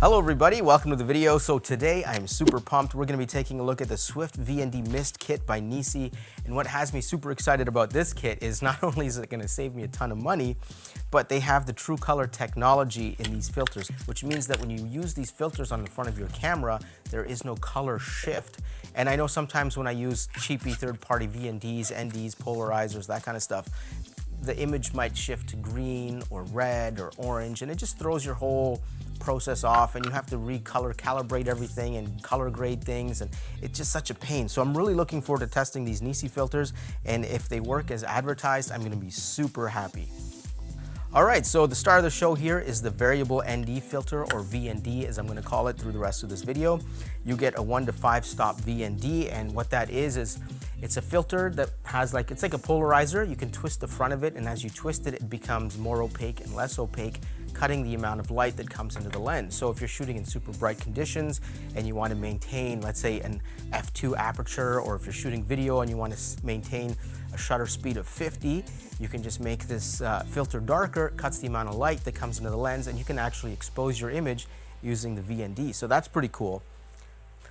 Hello everybody, welcome to the video. So today I'm super pumped. We're going to be taking a look at the Swift VND Mist kit by NiSi. And what has me super excited about this kit is not only is it going to save me a ton of money, but they have the true color technology in these filters, which means that when you use these filters on the front of your camera, there is no color shift. And I know sometimes when I use cheapy third-party VNDs, NDs, polarizers, that kind of stuff, the image might shift to green or red or orange, and it just throws your whole process off, and you have to calibrate everything and color grade things, and it's just such a pain. So I'm really looking forward to testing these NiSi filters, and if they work as advertised, I'm gonna be super happy. All right, so the star of the show here is the variable ND filter, or VND as I'm gonna call it through the rest of this video. You get a 1 to 5 stop VND, and what that is it's a filter that has it's like a polarizer. You can twist the front of it, and as you twist it, it becomes more opaque and less opaque, cutting the amount of light that comes into the lens. So if you're shooting in super bright conditions and you want to maintain, let's say, an f2 aperture, or if you're shooting video and you want to maintain a shutter speed of 50, you can just make this filter darker, cuts the amount of light that comes into the lens, and you can actually expose your image using the VND. So that's pretty cool.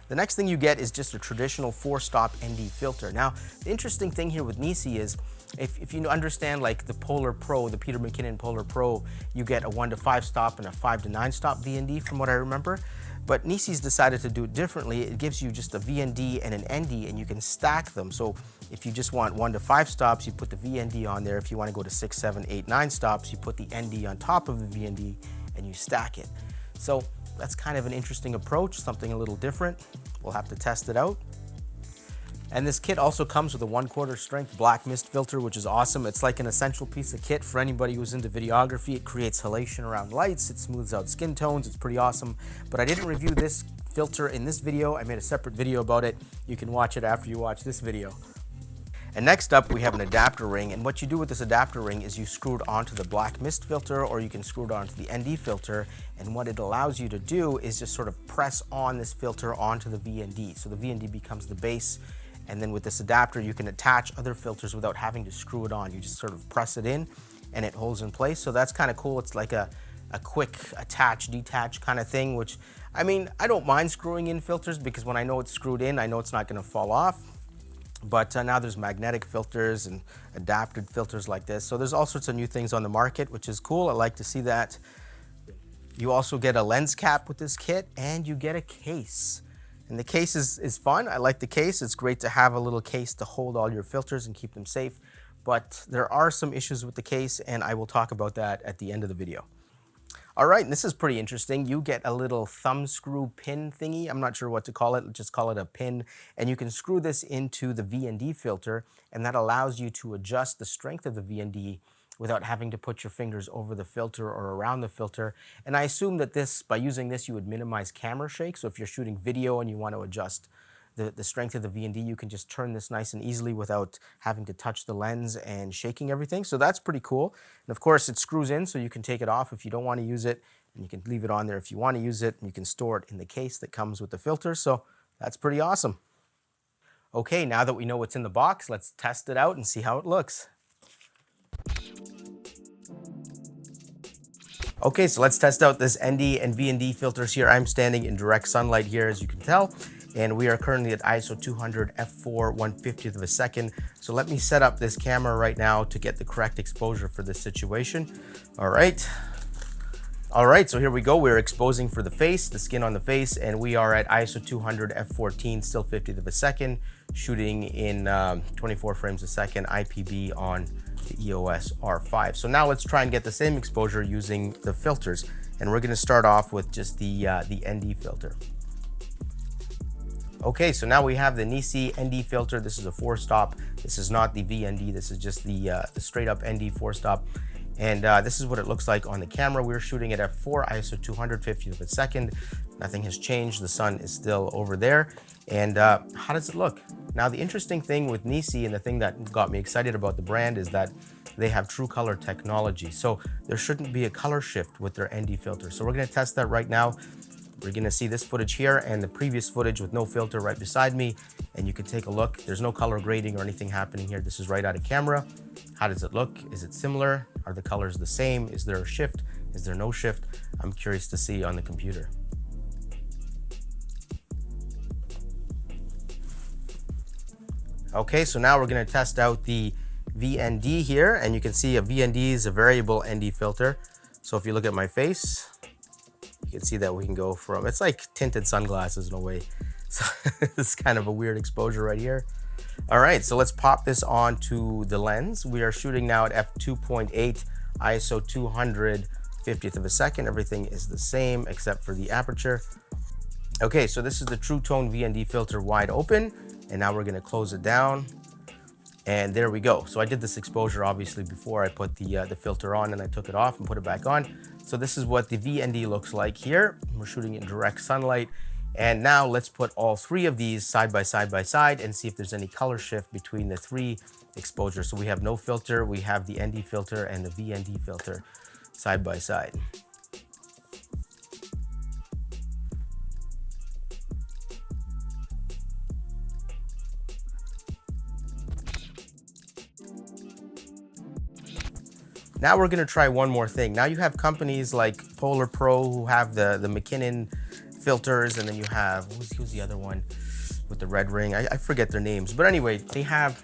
The next thing you get is just a traditional 4-stop ND filter. Now, the interesting thing here with NiSi is, if you understand like the Polar Pro, the Peter McKinnon Polar Pro, you get a 1 to 5 stop and a 5 to 9 stop VND from what I remember. But NiSi's decided to do it differently. It gives you just a VND and an ND, and you can stack them. So if you just want 1 to 5 stops, you put the VND on there. If you want to go to 6, 7, 8, 9 stops, you put the ND on top of the VND and you stack it. So that's kind of an interesting approach, something a little different. We'll have to test it out. And this kit also comes with a 1/4 strength black mist filter, which is awesome. It's like an essential piece of kit for anybody who's into videography. It creates halation around lights, it smooths out skin tones, it's pretty awesome. But I didn't review this filter in this video. I made a separate video about it. You can watch it after you watch this video. And next up, we have an adapter ring, and what you do with this adapter ring is you screw it onto the black mist filter, or you can screw it onto the ND filter, and what it allows you to do is just sort of press on this filter onto the VND. So the VND becomes the base, and then with this adapter, you can attach other filters without having to screw it on. You just sort of press it in, and it holds in place. So that's kind of cool. It's like a quick attach, detach kind of thing, which, I mean, I don't mind screwing in filters because when I know it's screwed in, I know it's not gonna fall off. But now there's magnetic filters and adapted filters like this. So there's all sorts of new things on the market, which is cool. I like to see that. You also get a lens cap with this kit, and you get a case. And the case is fun. I like the case. It's great to have a little case to hold all your filters and keep them safe. But there are some issues with the case, and I will talk about that at the end of the video. All right, and this is pretty interesting. You get a little thumb screw pin thingy. I'm not sure what to call it. Just call it a pin. And you can screw this into the VND filter, and that allows you to adjust the strength of the VND without having to put your fingers over the filter or around the filter. And I assume that by using this, you would minimize camera shake. So if you're shooting video and you want to adjust the strength of the VND, you can just turn this nice and easily without having to touch the lens and shaking everything. So that's pretty cool. And of course, it screws in, so you can take it off if you don't want to use it, and you can leave it on there if you want to use it, and you can store it in the case that comes with the filter. So that's pretty awesome. Okay, now that we know what's in the box, let's test it out and see how it looks. Okay, so let's test out this ND and VND filters here. I'm standing in direct sunlight here, as you can tell. And we are currently at ISO 200 f4 1/50th of a second. So let me set up this camera right now to get the correct exposure for this situation. All right, so here we go. We're exposing for the face, the skin on the face, and we are at ISO 200 f14, still 50th of a second, shooting in 24 frames a second, IPB on the EOS R5. So now let's try and get the same exposure using the filters. And we're gonna start off with just the ND filter. Okay, so now we have the NiSi ND filter. This is a 4-stop. This is not the VND. This is just the straight up ND 4-stop. And this is what it looks like on the camera. We're shooting at f4, ISO 250th of a second. Nothing has changed. The sun is still over there. And how does it look? Now, the interesting thing with NiSi, and the thing that got me excited about the brand, is that they have true color technology. So there shouldn't be a color shift with their ND filter. So we're gonna test that right now. We're gonna see this footage here and the previous footage with no filter right beside me, and you can take a look. There's no color grading or anything happening here. This is right out of camera. How does it look? Is it similar? Are the colors the same? Is there a shift? Is there no shift? I'm curious to see on the computer. Okay, so now we're gonna test out the VND here, and you can see a VND is a variable ND filter. So if you look at my face, you can see that we can go from, it's like tinted sunglasses in a way. So it's kind of a weird exposure right here. All right, so let's pop this onto the lens. We are shooting now at f2.8, ISO 250th of a second. Everything is the same except for the aperture. Okay, so this is the True Tone VND filter wide open, and now we're gonna close it down. And there we go. So I did this exposure obviously before I put the filter on, and I took it off and put it back on. So this is what the VND looks like here. We're shooting in direct sunlight. And now let's put all three of these side by side and see if there's any color shift between the three exposures. So we have no filter, we have the ND filter and the VND filter side by side. Now we're gonna try one more thing. Now you have companies like Polar Pro who have the McKinnon filters, and then you have, who's the other one with the red ring? I forget their names, but anyway, they have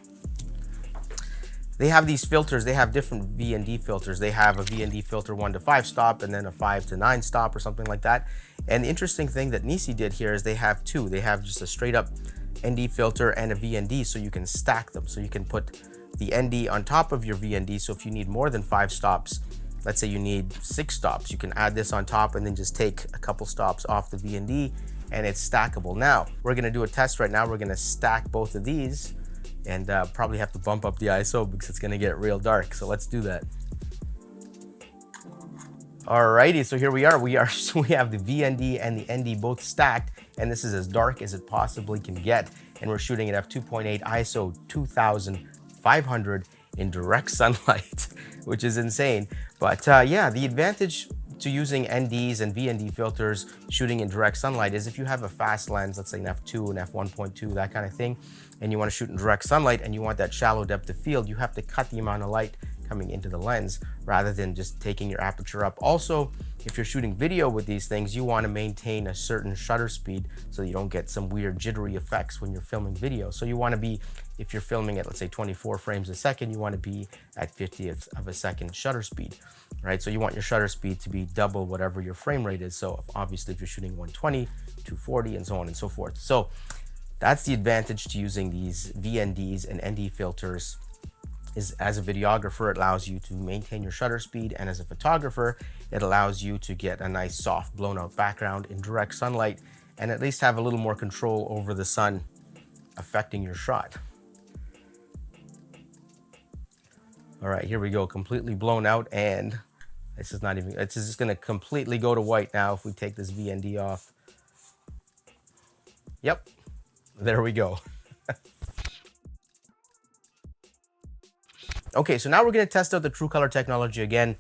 these filters. They have different VND filters. They have a VND filter 1 to 5 stop, and then a 5 to 9 stop or something like that. And the interesting thing that NiSi did here is they have two. They have just a straight up ND filter and a VND, so you can stack them. So you can put the ND on top of your VND. So if you need more than 5 stops, let's say you need 6 stops, you can add this on top and then just take a couple stops off the VND, and it's stackable. Now we're gonna do a test right now. We're gonna stack both of these, and probably have to bump up the ISO because it's gonna get real dark. So let's do that. Alrighty, so here we are. So we have the VND and the ND both stacked, and this is as dark as it possibly can get. And we're shooting at f2.8 ISO 2500 in direct sunlight, which is insane. But yeah, the advantage to using NDs and VND filters shooting in direct sunlight is if you have a fast lens, let's say an f2 and f1.2, that kind of thing, and you want to shoot in direct sunlight and you want that shallow depth of field, you have to cut the amount of light coming into the lens rather than just taking your aperture up. Also, if you're shooting video with these things, you want to maintain a certain shutter speed so you don't get some weird jittery effects when you're filming video. So you want to be, if you're filming at, let's say 24 frames a second, you want to be at 50th of a second shutter speed, right? So you want your shutter speed to be double whatever your frame rate is. So obviously if you're shooting 120, 240, and so on and so forth. So that's the advantage to using these VNDs and ND filters. Is as a videographer, it allows you to maintain your shutter speed, and as a photographer, it allows you to get a nice soft blown out background in direct sunlight and at least have a little more control over the sun affecting your shot. All right, here we go, completely blown out, and this is not even, it's just gonna completely go to white now if we take this VND off. Yep, there we go. Okay, so now we're gonna test out the True Color technology again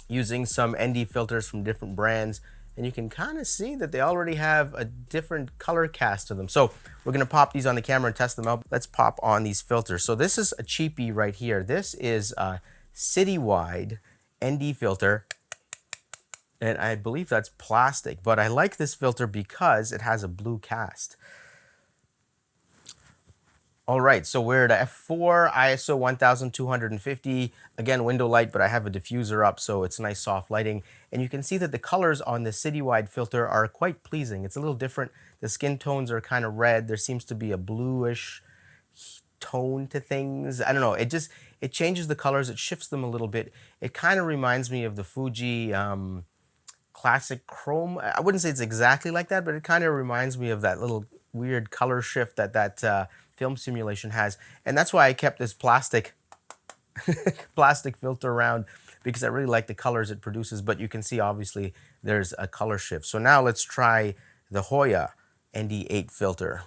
using some ND filters from different brands, and you can kind of see that they already have a different color cast to them. So we're gonna pop these on the camera and test them out. Let's pop on these filters. So this is a cheapie right here. This is a Citywide ND filter, and I believe that's plastic, but I like this filter because it has a blue cast. All right, so we're at f4, ISO 1250, again, window light, but I have a diffuser up, so it's nice soft lighting. And you can see that the colors on the Citywide filter are quite pleasing. It's a little different. The skin tones are kind of red. There seems to be a bluish tone to things. I don't know, it changes the colors, it shifts them a little bit. It kind of reminds me of the Fuji Classic Chrome. I wouldn't say it's exactly like that, but it kind of reminds me of that little weird color shift that film simulation has. And that's why I kept this plastic filter around, because I really like the colors it produces. But you can see obviously there's a color shift. So now let's try the Hoya ND8 filter.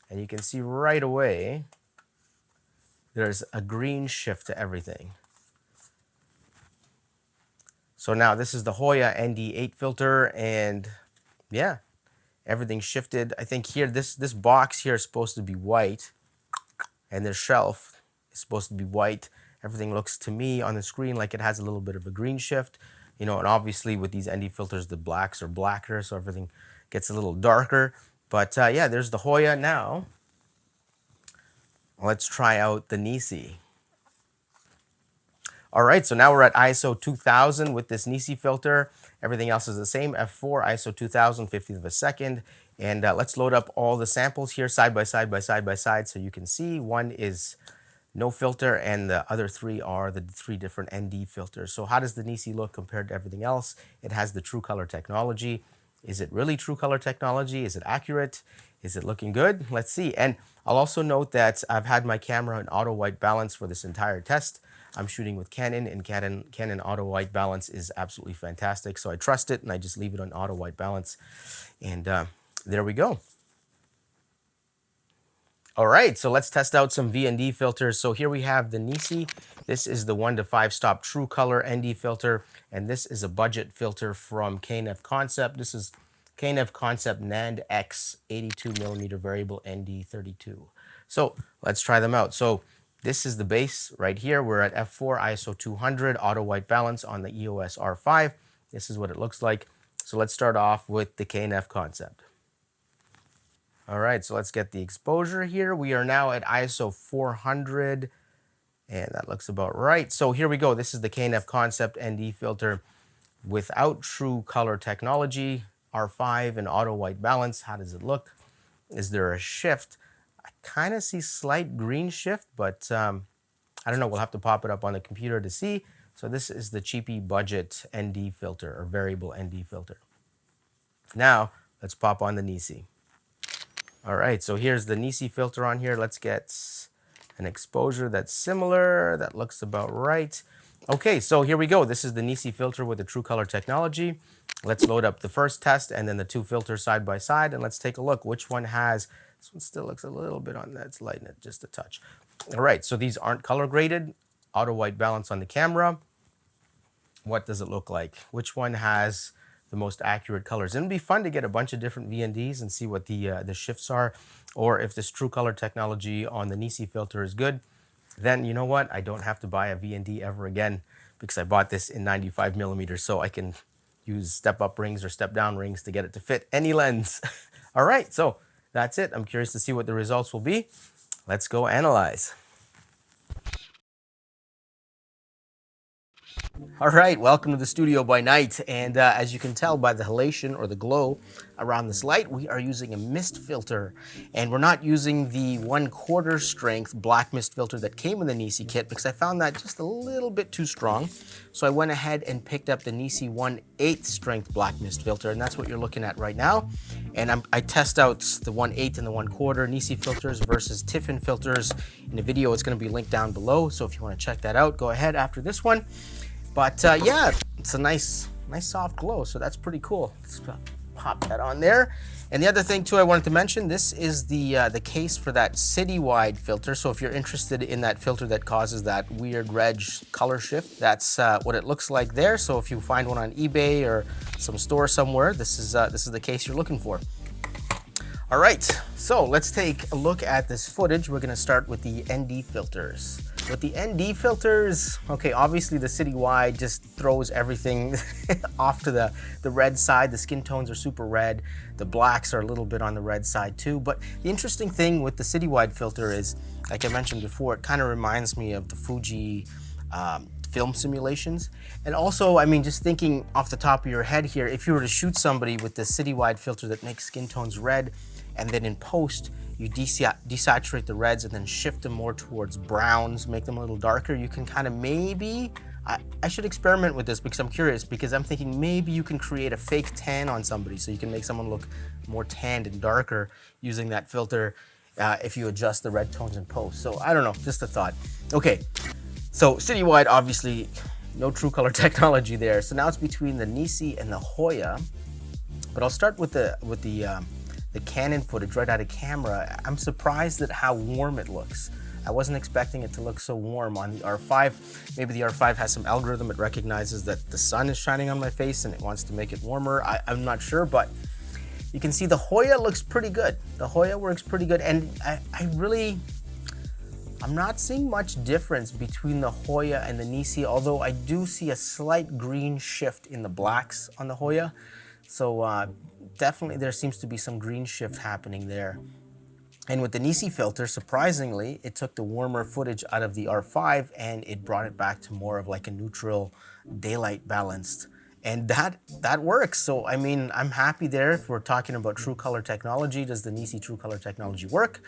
And you can see right away there's a green shift to everything. So now this is the Hoya ND8 filter, and yeah, everything shifted. I think here, this box here is supposed to be white, and this shelf is supposed to be white. Everything looks to me on the screen like it has a little bit of a green shift, you know, and obviously with these ND filters, the blacks are blacker, so everything gets a little darker. But yeah, there's the Hoya now. Let's try out the NiSi. All right, so now we're at ISO 2000 with this NiSi filter. Everything else is the same, f4, ISO 2000, 50th of a second. And let's load up all the samples here side by side so you can see. One is no filter and the other three are the three different ND filters. So how does the NiSi look compared to everything else? It has the true color technology. Is it really true color technology? Is it accurate? Is it looking good? Let's see. And I'll also note that I've had my camera in auto white balance for this entire test. I'm shooting with Canon, and Canon auto white balance is absolutely fantastic. So I trust it and I just leave it on auto white balance. And there we go. All right, so let's test out some VND filters. So here we have the NiSi. This is the 1 to 5 stop true color ND filter, and this is a budget filter from KNF Concept. This is KNF Concept NAND X 82mm variable ND 32. So let's try them out. So this is the base right here. We're at f4 ISO 200 auto white balance on the EOS R5. This is what it looks like. So let's start off with the KNF Concept. All right, so let's get the exposure here. We are now at ISO 400, and that looks about right. So here we go. This is the KNF Concept ND filter without true color technology, R5 and auto white balance. How does it look? Is there a shift? I kind of see slight green shift, but I don't know. We'll have to pop it up on the computer to see. So this is the cheapy budget ND filter or variable ND filter. Now let's pop on the NiSi. All right, so here's the NiSi filter on here. Let's get an exposure that's similar. That looks about right. Okay, so here we go. This is the NiSi filter with the true color technology. Let's load up the first test and then the two filters side by side, and let's take a look. Which one has, this one still looks a little bit on that. Let's lighten it just a touch. All right, so these aren't color graded. Auto white balance on the camera. What does it look like? Which one has the most accurate colors? And it'd be fun to get a bunch of different VNDs and see what the shifts are, or if this true color technology on the NiSi filter is good, then you know what? I don't have to buy a VND ever again because I bought this in 95mm, so I can use step up rings or step down rings to get it to fit any lens. All right, so that's it. I'm curious to see what the results will be. Let's go analyze. All right, welcome to the studio by night, and as you can tell by the halation or the glow around this light, we are using a mist filter, and we're not using the 1/4 strength black mist filter that came in the NiSi kit because I found that just a little bit too strong. So I went ahead and picked up the NiSi 1/8 strength black mist filter, and that's what you're looking at right now. And I test out the 1/8 and the 1/4 NiSi filters versus Tiffin filters in the video. It's going to be linked down below, so if you want to check that out, go ahead after this one. But yeah, it's a nice soft glow, so that's pretty cool. Let's pop that on there. And the other thing too I wanted to mention, this is the case for that Citywide filter. So if you're interested in that filter that causes that weird red color shift, that's what it looks like there. So if you find one on eBay or some store somewhere, this is the case you're looking for. All right, so let's take a look at this footage. We're gonna start with the ND filters. With the ND filters, okay, obviously the Citywide just throws everything off to the red side. The skin tones are super red. The blacks are a little bit on the red side too. But the interesting thing with the Citywide filter is, like I mentioned before, it kind of reminds me of the Fuji film simulations. And also, I mean, just thinking off the top of your head here, if you were to shoot somebody with the Citywide filter that makes skin tones red, and then in post, you desaturate the reds and then shift them more towards browns, make them a little darker, you can kind of maybe, I should experiment with this because I'm curious, because I'm thinking maybe you can create a fake tan on somebody, so you can make someone look more tanned and darker using that filter if you adjust the red tones in post. So I don't know, just a thought. Okay, so Citywide, obviously no true color technology there. So now it's between the NiSi and the Hoya, but I'll start with the Canon footage right out of camera. I'm surprised at how warm it looks. I wasn't expecting it to look so warm on the R5. Maybe the R5 has some algorithm. It recognizes that the sun is shining on my face and it wants to make it warmer. I'm not sure, but you can see the Hoya looks pretty good. The Hoya works pretty good, and I'm not seeing much difference between the Hoya and the NiSi, although I do see a slight green shift in the blacks on the Hoya. So definitely there seems to be some green shift happening there. And with the NiSi filter, surprisingly, it took the warmer footage out of the R5 and it brought it back to more of like a neutral daylight balanced. And that works. So, I mean, I'm happy there. If we're talking about true color technology, does the NiSi true color technology work?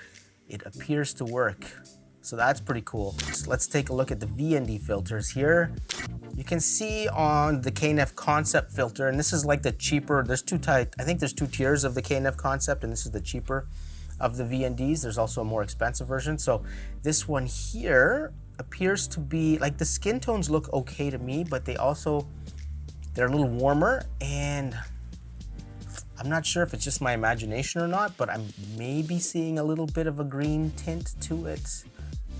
It appears to work. So that's pretty cool. So let's take a look at the VND filters here. You can see on the KNF concept filter, and this is like the cheaper, there's two types, I think there's two tiers of the KNF concept, and this is the cheaper of the VNDs. There's also a more expensive version. So this one here appears to be, like, the skin tones look okay to me, but they're a little warmer, and I'm not sure if it's just my imagination or not, but I'm maybe seeing a little bit of a green tint to it.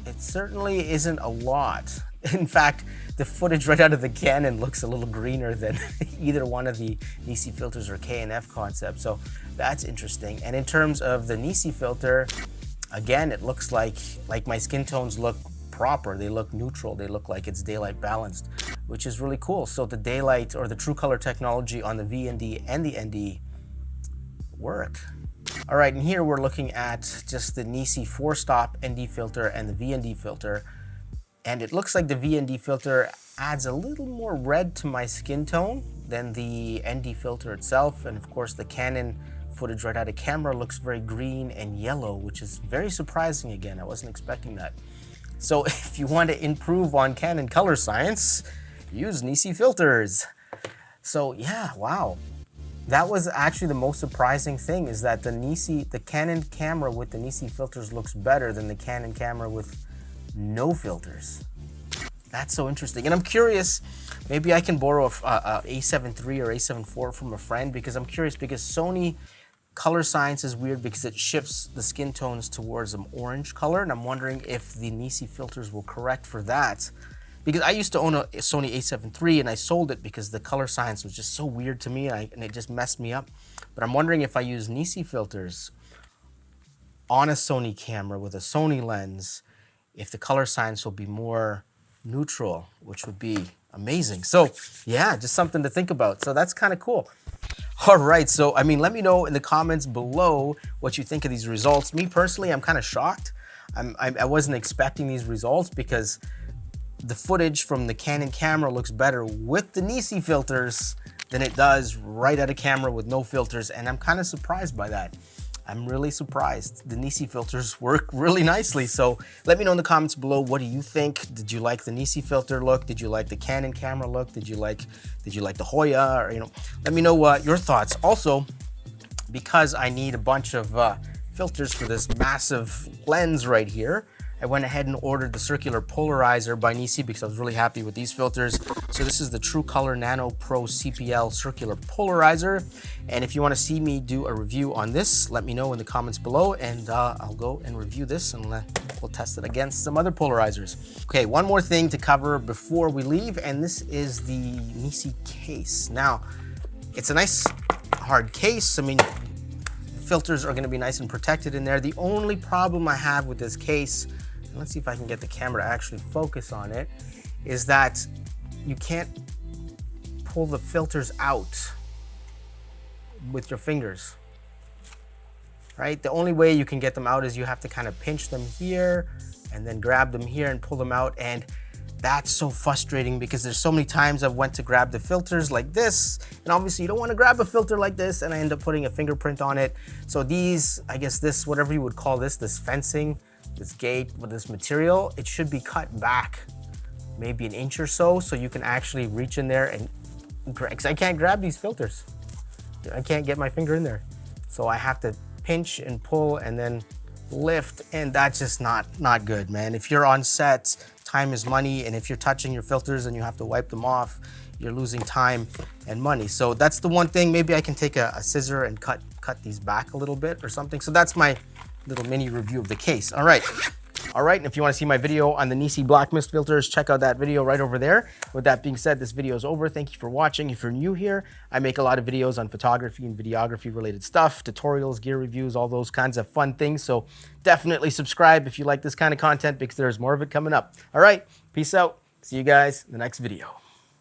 It certainly isn't a lot. In fact, the footage right out of the Canon looks a little greener than either one of the NiSi filters or KNF concept. So that's interesting. And in terms of the NiSi filter, again, it looks like my skin tones look proper. They look neutral. They look like it's daylight balanced, which is really cool. So the daylight or the true color technology on the VND and the ND work. All right, and here we're looking at just the NiSi 4-stop ND filter and the VND filter. And it looks like the VND filter adds a little more red to my skin tone than the ND filter itself. And of course, the Canon footage right out of camera looks very green and yellow, which is very surprising again. I wasn't expecting that. So if you want to improve on Canon color science, use NiSi filters. So yeah, wow. That was actually the most surprising thing, is that the Canon camera with the NiSi filters looks better than the Canon camera with no filters. That's so interesting. And I'm curious, maybe I can borrow a A7 III or A7 IV from a friend, because I'm curious, because Sony color science is weird because it shifts the skin tones towards an orange color. And I'm wondering if the NiSi filters will correct for that. Because I used to own a Sony A7 III and I sold it because the color science was just so weird to me and it just messed me up. But I'm wondering if I use NiSi filters on a Sony camera with a Sony lens, if the color science will be more neutral, which would be amazing. So yeah, just something to think about. So that's kind of cool. All right, so I mean, let me know in the comments below what you think of these results. Me personally, I'm kind of shocked. I wasn't expecting these results, because the footage from the Canon camera looks better with the NiSi filters than it does right at a camera with no filters, and I'm kind of surprised by that. I'm really surprised. The NiSi filters work really nicely. So let me know in the comments below, what do you think? Did you like the NiSi filter look? Did you like the Canon camera look? Did you like the Hoya? Or, let me know your thoughts. Also, because I need a bunch of filters for this massive lens right here, I went ahead and ordered the circular polarizer by NiSi because I was really happy with these filters. So this is the True Color Nano Pro CPL circular polarizer. And if you want to see me do a review on this, let me know in the comments below, and I'll go and review this, and we'll test it against some other polarizers. Okay, one more thing to cover before we leave, and this is the NiSi case. Now, it's a nice hard case. I mean, filters are going to be nice and protected in there. The only problem I have with this case, and let's see if I can get the camera to actually focus on it, is that you can't pull the filters out with your fingers, right? The only way you can get them out is you have to kind of pinch them here and then grab them here and pull them out. And that's so frustrating, because there's so many times I've went to grab the filters like this, and obviously you don't want to grab a filter like this, and I end up putting a fingerprint on it. So these, I guess this, whatever you would call this fencing, this gate with this material, it should be cut back maybe an inch or so you can actually reach in there and grab, because I can't grab these filters. I can't get my finger in there. So I have to pinch and pull and then lift, and that's just not good, man. If you're on set, time is money, and if you're touching your filters and you have to wipe them off, you're losing time and money. So that's the one thing. Maybe I can take a scissor and cut these back a little bit or something. So that's my little mini review of the case. All right, and if you want to see my video on the NiSi Black mist filters, check out that video right over there. With that being said, this video is over. Thank you for watching. If you're new here, I make a lot of videos on photography and videography related stuff, tutorials, gear reviews, all those kinds of fun things. So definitely subscribe if you like this kind of content, because there's more of it coming up. All right, peace out. See you guys in the next video.